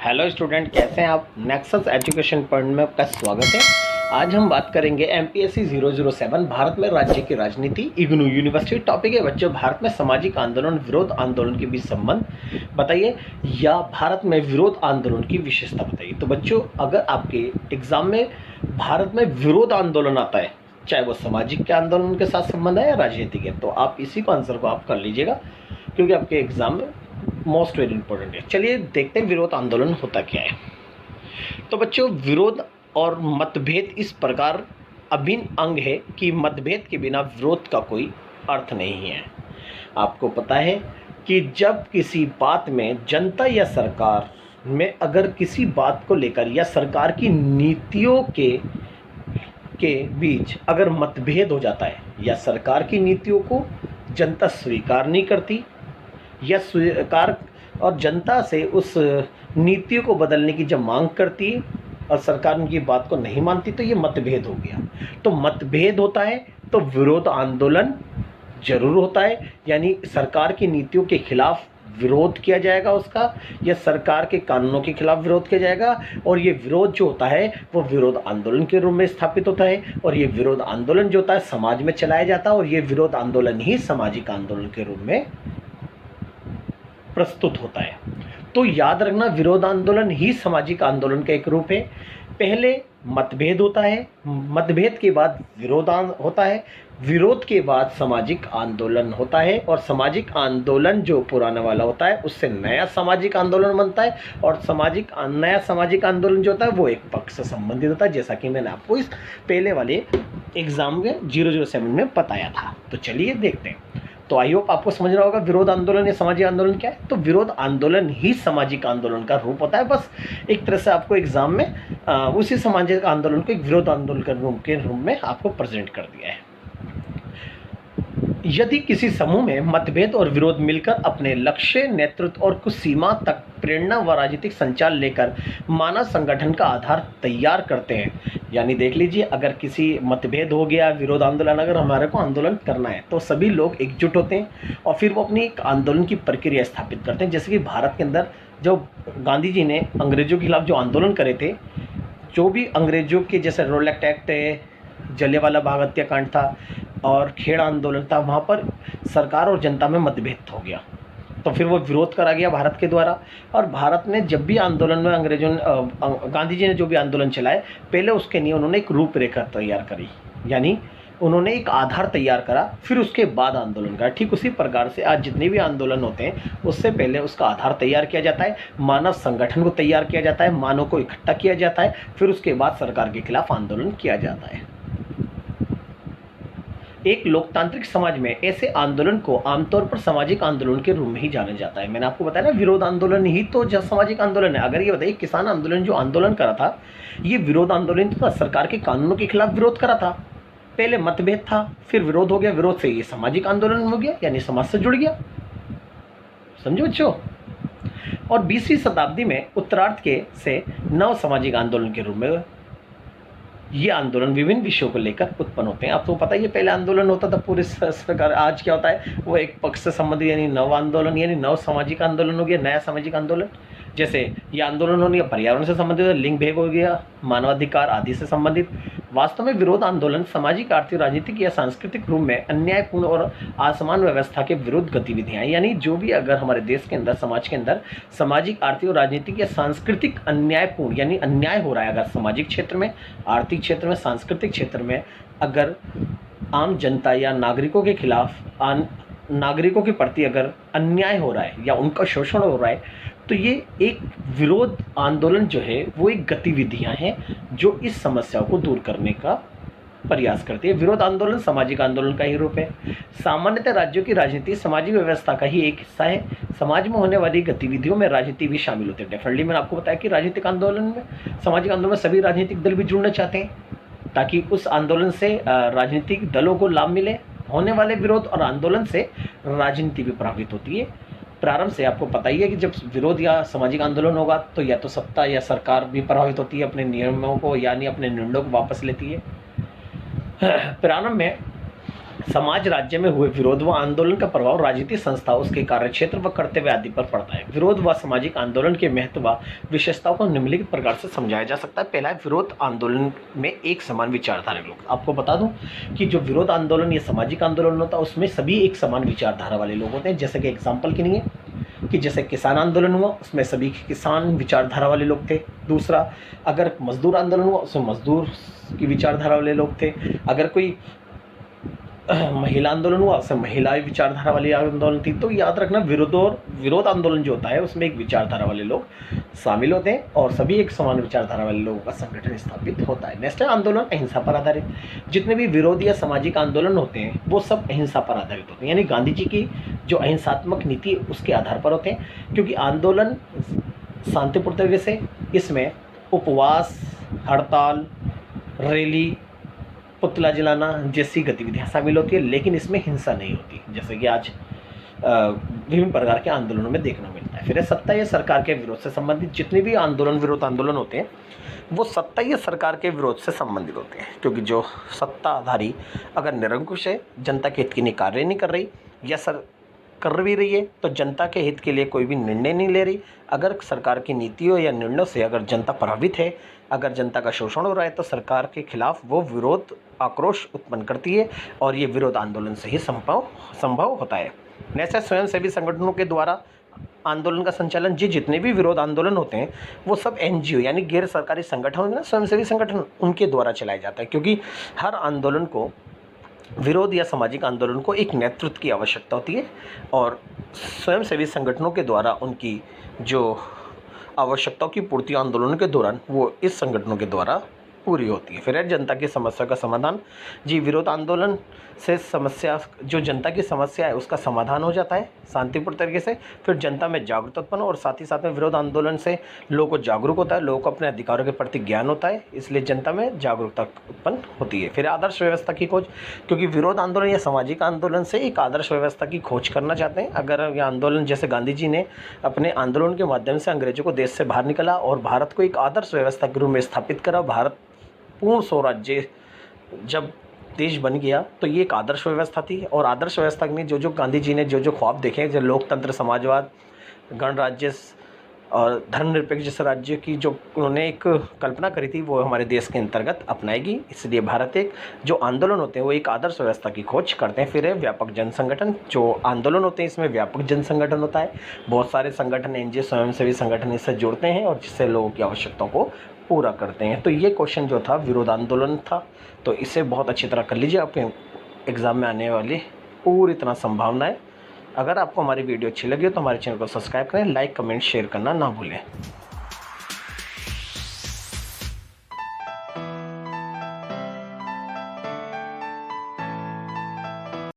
Hello student, कैसे हैं आप। नेक्सस एजुकेशन पॉइंट में आपका स्वागत है। आज हम बात करेंगे एमपीएससी 007 भारत में राज्य की राजनीति इग्नू यूनिवर्सिटी। टॉपिक है बच्चों, भारत में सामाजिक आंदोलन विरोध आंदोलन के बीच संबंध बताइए, या भारत में विरोध आंदोलन की विशेषता बताइए। तो बच्चों, अगर आपके एग्जाम में भारत में विरोध आंदोलन आता है, चाहे वो सामाजिक के आंदोलन के साथ संबंध है या राजनीतिक है, तो आप इसी को आंसर को आप कर लीजिएगा, क्योंकि आपके एग्जाम में मोस्ट वेरी इंपॉर्टेंट है। चलिए देखते हैं विरोध आंदोलन होता क्या है। तो बच्चों, विरोध और मतभेद इस प्रकार अभिन्न अंग है कि मतभेद के बिना विरोध का कोई अर्थ नहीं है। आपको पता है कि जब किसी बात में जनता या सरकार में अगर किसी बात को लेकर या सरकार की नीतियों के बीच अगर मतभेद हो जाता है, या सरकार की नीतियों को जनता स्वीकार नहीं करती, या स्वीकार और जनता से उस नीतियों को बदलने की जब मांग करती है और सरकार उनकी बात को नहीं मानती, तो ये मतभेद हो गया। तो मतभेद होता है तो विरोध आंदोलन जरूर होता है, यानी सरकार की नीतियों के खिलाफ विरोध किया जाएगा उसका, या सरकार के कानूनों के खिलाफ विरोध किया जाएगा। और ये विरोध जो होता है वो विरोध आंदोलन के रूप में स्थापित होता है, और ये विरोध आंदोलन जो होता है समाज में चलाया जाता है, और ये विरोध आंदोलन ही सामाजिक आंदोलन के रूप में प्रस्तुत होता है। तो याद रखना, विरोध आंदोलन ही सामाजिक आंदोलन का एक रूप है। पहले मतभेद होता है, मतभेद के बाद विरोध होता है, विरोध के बाद सामाजिक आंदोलन होता है, और सामाजिक आंदोलन जो पुराना वाला होता है उससे नया सामाजिक आंदोलन बनता है। और नया सामाजिक आंदोलन जो होता है वो एक पक्ष से संबंधित होता है, जैसा कि मैंने आपको इस पहले वाले एग्जाम में 007 में बताया था। तो चलिए देखते हैं। तो आई होप आपको समझ रहा होगा विरोध आंदोलन या सामाजिक आंदोलन क्या है। तो विरोध आंदोलन ही सामाजिक आंदोलन का रूप होता है। बस एक तरह से आपको एग्जाम में उसी सामाजिक आंदोलन को एक विरोध आंदोलन के रूप में आपको प्रेजेंट कर दिया है। यदि किसी समूह में मतभेद और विरोध मिलकर अपने लक्ष्य, नेतृत्व और कुछ सीमा तक प्रेरणा व राजनीतिक संचार लेकर मानव संगठन का आधार तैयार करते हैं, यानी देख लीजिए, अगर किसी मतभेद हो गया, विरोध आंदोलन, अगर हमारे को आंदोलन करना है तो सभी लोग एकजुट होते हैं और फिर वो अपनी एक आंदोलन की प्रक्रिया स्थापित करते हैं। जैसे कि भारत के अंदर जो गांधी जी ने अंग्रेजों के खिलाफ जो आंदोलन करे थे, जो भी अंग्रेजों के जैसे रोलेक्ट एक्ट है, जलियांवाला बाग हत्याकांड था और खेड़ आंदोलन था, वहाँ पर सरकार और जनता में मतभेद हो गया, तो फिर वो विरोध करा गया भारत के द्वारा। और भारत ने जब भी आंदोलन में गांधी जी ने जो भी आंदोलन चलाए, पहले उसके लिए उन्होंने एक रूपरेखा तैयार करी, यानी उन्होंने एक आधार तैयार करा, फिर उसके बाद आंदोलन करा। ठीक उसी प्रकार से आज जितने भी आंदोलन होते हैं उससे पहले उसका आधार तैयार किया जाता है, मानव संगठन को तैयार किया जाता है, मानव को इकट्ठा किया जाता है, फिर उसके बाद सरकार के खिलाफ आंदोलन किया जाता है। एक लोकतांत्रिक समाज में ऐसे आंदोलन को आमतौर पर सामाजिक आंदोलन के रूप में ही जाना जाता है। मैंने आपको बताया ना, विरोध आंदोलन ही तो सामाजिक आंदोलन है। अगर ये बताइए, किसान आंदोलन जो आंदोलन करा था, ये विरोध आंदोलन था, सरकार के कानूनों के खिलाफ विरोध करा था। पहले मतभेद था, फिर विरोध हो गया, विरोध से ये सामाजिक आंदोलन हो गया, यानी समाज से जुड़ गया। समझो बच्चों। और 20वीं शताब्दी में उत्तरार्ध से नव सामाजिक आंदोलन के रूप में ये आंदोलन विभिन्न विषयों को लेकर उत्पन्न होते हैं। आपको पता ही है, पहले आंदोलन होता था पूरे सरकार, आज क्या होता है, वो एक पक्ष से संबंधित, यानी नव आंदोलन, यानी नव सामाजिक आंदोलन हो गया, नया सामाजिक आंदोलन। जैसे ये आंदोलन हो गया पर्यावरण से संबंधित, लिंग भेद हो गया, मानवाधिकार आदि से संबंधित। वास्तव में विरोध आंदोलन सामाजिक, आर्थिक, राजनीतिक या सांस्कृतिक रूप में अन्यायपूर्ण और असमान व्यवस्था के विरुद्ध गतिविधियां, यानी जो भी अगर हमारे देश के अंदर, समाज के अंदर सामाजिक, आर्थिक और राजनीतिक या सांस्कृतिक अन्यायपूर्ण, यानी अन्याय हो रहा है, अगर सामाजिक क्षेत्र में, आर्थिक क्षेत्र में, सांस्कृतिक क्षेत्र में अगर आम जनता या नागरिकों के खिलाफ, नागरिकों के प्रति अगर अन्याय हो रहा है या उनका शोषण हो रहा है, तो ये एक विरोध आंदोलन जो है वो एक गतिविधियां हैं जो इस समस्याओं को दूर करने का प्रयास करती है। विरोध आंदोलन सामाजिक आंदोलन का ही रूप है। सामान्यतः राज्यों की राजनीति सामाजिक व्यवस्था का ही एक हिस्सा है। समाज में होने वाली गतिविधियों में राजनीति भी शामिल होती है। डेफिनेटली मैंने आपको बताया कि राजनीतिक आंदोलन में, सामाजिक आंदोलन में सभी राजनीतिक दल भी जुड़ना चाहते हैं, ताकि उस आंदोलन से राजनीतिक दलों को लाभ मिले। होने वाले विरोध और आंदोलन से राजनीति भी प्रभावित होती है। प्रारंभ से आपको पता ही है कि जब विरोध या सामाजिक आंदोलन होगा तो या तो सत्ता या सरकार भी प्रभावित होती है, अपने नियमों को यानी अपने निर्णयों को वापस लेती है। प्रारंभ में समाज राज्य में हुए विरोध व आंदोलन का प्रभाव राजनीतिक संस्था, उसके कार्यक्षेत्र व कर्तव्य आदि पर पड़ता है। विरोध व सामाजिक आंदोलन के महत्व व विशेषताओं को निम्नलिखित प्रकार से समझाया जा सकता है। पहला है, विरोध आंदोलन में एक समान विचारधारा के लोग। आपको बता दूं कि जो विरोध आंदोलन या सामाजिक आंदोलन होता है उसमें सभी एक समान विचारधारा वाले लोग होते हैं। जैसे कि एग्जाम्पल के लिए कि जैसे किसान आंदोलन हुआ उसमें सभी किसान विचारधारा वाले लोग थे। दूसरा, अगर मजदूर आंदोलन हुआ उसमें मजदूर की विचारधारा वाले लोग थे। अगर कोई महिला आंदोलन हुआ उसमें महिला विचारधारा वाली आंदोलन थी। तो याद रखना, विरोध आंदोलन जो होता है उसमें एक विचारधारा वाले लोग शामिल होते हैं और सभी एक समान विचारधारा वाले लोगों का संगठन स्थापित होता है। नेक्स्ट है आंदोलन अहिंसा पर आधारित। जितने भी विरोध या सामाजिक आंदोलन होते हैं वो सब अहिंसा पर आधारित होते हैं, यानी गांधी जी की जो अहिंसात्मक नीति है उसके आधार पर होते हैं। क्योंकि आंदोलन शांतिपूर्ण तरीके से, इसमें उपवास, हड़ताल, रैली, पुतला जलाना जैसी गतिविधियां शामिल होती है, लेकिन इसमें हिंसा नहीं होती, जैसे कि आज विभिन्न प्रकार के आंदोलनों में देखने मिलता है। फिर सत्ता या सरकार के विरोध से संबंधित जितने भी विरोध आंदोलन होते हैं वो सत्ता या सरकार के विरोध से संबंधित होते हैं। क्योंकि जो सत्ताधारी अगर निरंकुश है, जनता के हित के लिए कार्य नहीं कर रही या कर भी रही है तो जनता के हित के लिए कोई भी निर्णय नहीं ले रही, अगर सरकार की नीतियों या निर्णयों से अगर जनता प्रभावित है, अगर जनता का शोषण हो रहा है तो सरकार के खिलाफ वो विरोध आक्रोश उत्पन्न करती है और ये विरोध आंदोलन से ही संभव होता है। नेक्स्ट है, स्वयंसेवी संगठनों के द्वारा आंदोलन का संचालन। जितने भी विरोध आंदोलन होते हैं वो सब एनजीओ यानी गैर सरकारी संगठन होते हैं, स्वयंसेवी संगठन, उनके द्वारा चलाया जाता है। क्योंकि हर आंदोलन को, विरोध या सामाजिक आंदोलन को एक नेतृत्व की आवश्यकता होती है और स्वयंसेवी संगठनों के द्वारा उनकी जो आवश्यकताओं की पूर्ति आंदोलन के दौरान वो इस संगठनों के द्वारा पूरी होती है। फिर है जनता की समस्या का समाधान। विरोध आंदोलन से समस्या, जो जनता की समस्या है उसका समाधान हो जाता है शांतिपूर्ण तरीके से। फिर जनता में जागरूकता उत्पन्न और साथ ही साथ में विरोध आंदोलन से लोगों को जागरूक होता है, लोगों को अपने अधिकारों के प्रति ज्ञान होता है, इसलिए जनता में जागरूकता उत्पन्न होती है। फिर आदर्श व्यवस्था की खोज, क्योंकि विरोध आंदोलन या सामाजिक आंदोलन से एक आदर्श व्यवस्था की खोज करना चाहते हैं। अगर यह आंदोलन, जैसे गांधी जी ने अपने आंदोलन के माध्यम से अंग्रेजों को देश से बाहर निकाला और भारत को एक आदर्श व्यवस्था के रूप में स्थापित करा, भारत पूर्ण स्वराज्य जब देश बन गया तो ये एक आदर्श व्यवस्था थी। और आदर्श व्यवस्था में जो गांधी जी ने जो ख्वाब देखे, जो लोकतंत्र, समाजवाद, गणराज्य और धर्मनिरपेक्ष जैसे राज्य की जो उन्होंने एक कल्पना करी थी वो हमारे देश के अंतर्गत अपनाएगी। इसलिए भारत एक जो आंदोलन होते हैं वो एक आदर्श व्यवस्था की खोज करते हैं। फिर है व्यापक जन संगठन। जो आंदोलन होते हैं इसमें व्यापक जन संगठन होता है, बहुत सारे संगठन, एनजीओ, स्वयंसेवी संगठन इससे जुड़ते हैं और जिससे लोगों की आवश्यकताओं को पूरा करते हैं। तो ये क्वेश्चन जो था विरोध आंदोलन था, तो इसे बहुत अच्छी तरह कर लीजिए, आपके एग्ज़ाम में आने वाली पूरी तरह संभावना है। अगर आपको हमारी वीडियो अच्छी लगी हो तो हमारे चैनल को सब्सक्राइब करें, लाइक, कमेंट, शेयर करना ना भूलें।